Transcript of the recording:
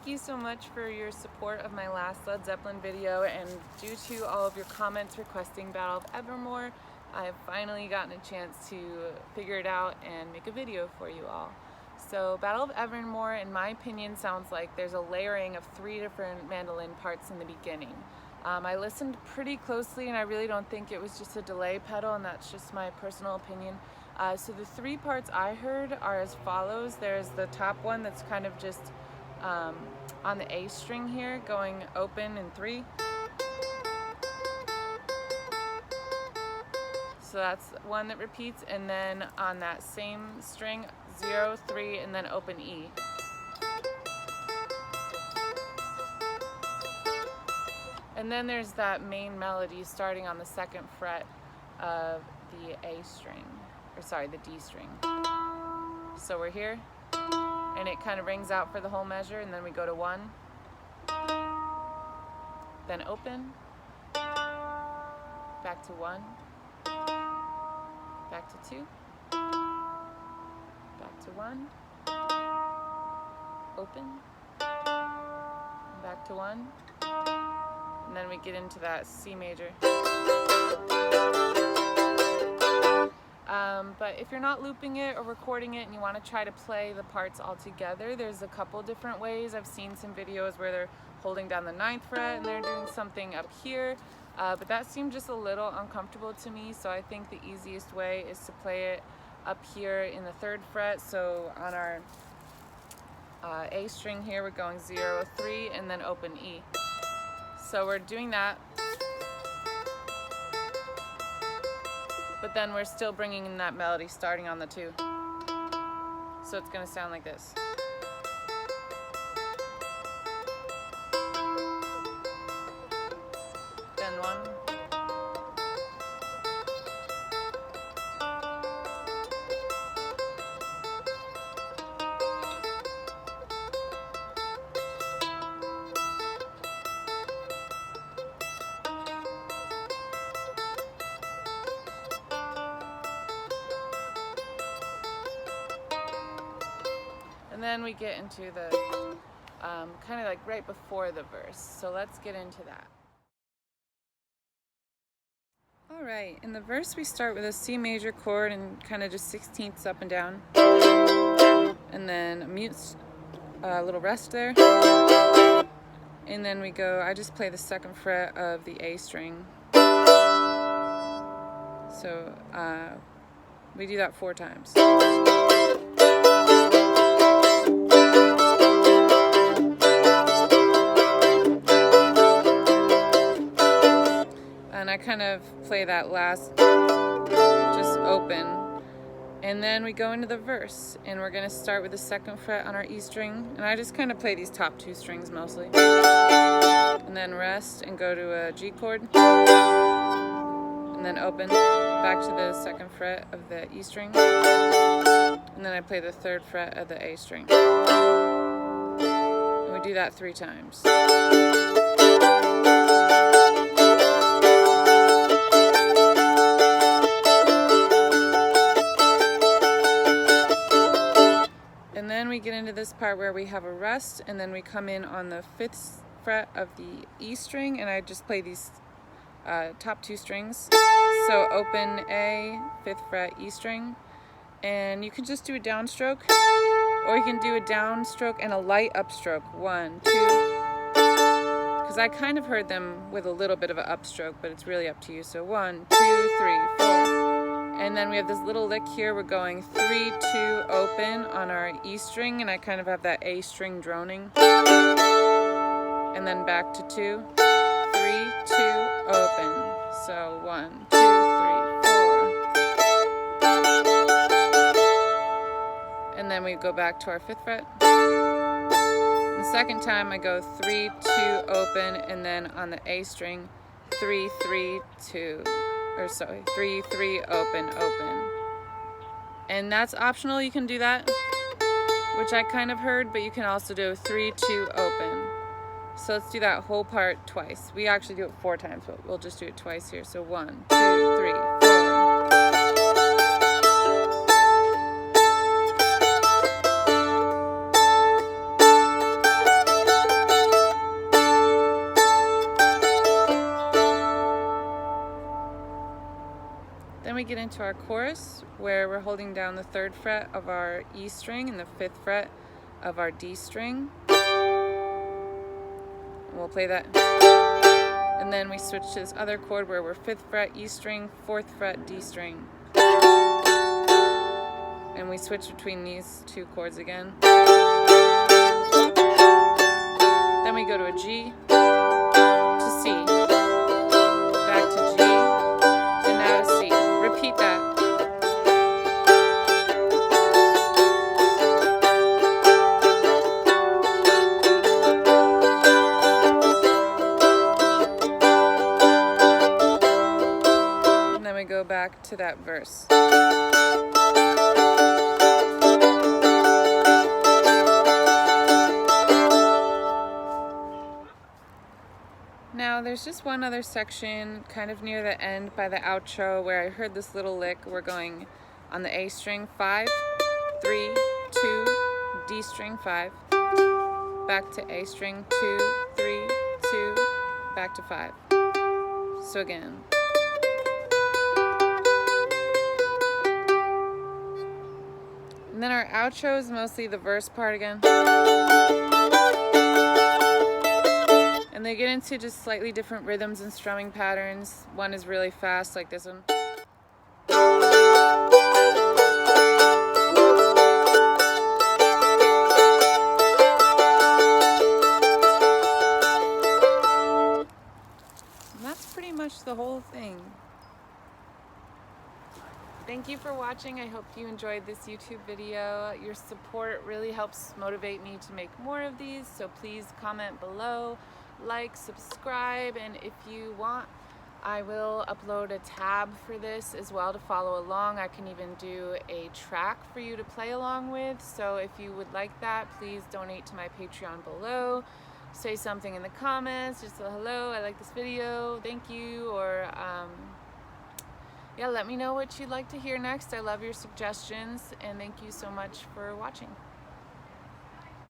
Thank you so much for your support of my last Led Zeppelin video, and due to all of your comments requesting Battle of Evermore, I have finally gotten a chance to figure it out and make a video for you all. So Battle of Evermore, in my opinion, sounds like there's a layering of 3 different mandolin parts in the beginning. I listened pretty closely and I really don't think it was just a delay pedal, and that's just my personal opinion. So the 3 parts I heard are as follows. There's the top one that's kind of just on the A string here, going open in 3. So that's one that repeats, and then on that same string, 0, 3, and then open E. And then there's that main melody starting on the 2nd fret of the A string, or sorry, the D string. So we're here, and it kind of rings out for the whole measure, and then we go to 1, then open, back to 1, back to 2, back to 1, open, back to 1, and then we get into that C major. But if you're not looping it or recording it and you want to try to play the parts all together, there's a couple different ways. I've seen some videos where they're holding down the 9th fret and they're doing something up here, but that seemed just a little uncomfortable to me, so I think the easiest way is to play it up here in the 3rd fret. So on our A string here, we're going 0, 3, and then open E. So we're doing that, but then we're still bringing in that melody starting on the 2. So it's going to sound like this. Then 1. And then we get into the kind of like right before the verse. So let's get into that. Alright, in the verse we start with a C major chord and kind of just 16ths up and down. And then a mute, little rest there. And then we go, I just play the 2nd fret of the A string. So we do that 4 times. And I kind of play that last, just open. And then we go into the verse, and we're going to start with the 2nd fret on our E string. And I just kind of play these top 2 strings mostly. And then rest and go to a G chord. And then open, back to the 2nd fret of the E string. And then I play the 3rd fret of the A string. And we do that 3 times. And then we get into this part where we have a rest, and then we come in on the 5th fret of the E string, and I just play these top 2 strings. So open A, 5th fret E string, and you can just do a downstroke, or you can do a downstroke and a light upstroke. 1, 2, because I kind of heard them with a little bit of an upstroke, but it's really up to you. So 1, 2, 3, 4. And then we have this little lick here. We're going 3, 2, open on our E string, and I kind of have that A string droning. And then back to 2, 3, 2, open. So 1, 2, 3, 4. And then we go back to our 5th fret. And the 2nd time I go 3, 2, open, and then on the A string, 3, 3, 2. Or sorry, 3, 3, open, open. And that's optional, you can do that, which I kind of heard, but you can also do 3, 2, open. So let's do that whole part twice. We actually do it 4 times, but we'll just do it twice here. So 1, 2, 3, 4. we get into our chorus, where we're holding down the 3rd fret of our E string and the 5th fret of our D string. We'll play that. And then we switch to this other chord where we're 5th fret E string, 4th fret D string. And we switch between these 2 chords again. Then we go to a G, to C, back to G, and now to C. Repeat that. And then we go back to that verse. Now there's just one other section kind of near the end by the outro where I heard this little lick. We're going on the A string, 5, 3, 2, D string, 5, back to A string, 2, 3, 2, back to 5. So again. And then our outro is mostly the verse part again. And they get into just slightly different rhythms and strumming patterns. One is really fast, like this one. And that's pretty much the whole thing. Thank you for watching. I hope you enjoyed this YouTube video. Your support really helps motivate me to make more of these, so please comment below, like, subscribe, and if you want, I will upload a tab for this as well to follow along. I can even do a track for you to play along with, so if you would like that, please donate to my Patreon below. Say something in the comments, just a hello, I like this video, thank you, or yeah, let me know what you'd like to hear next. I love your suggestions, and thank you so much for watching.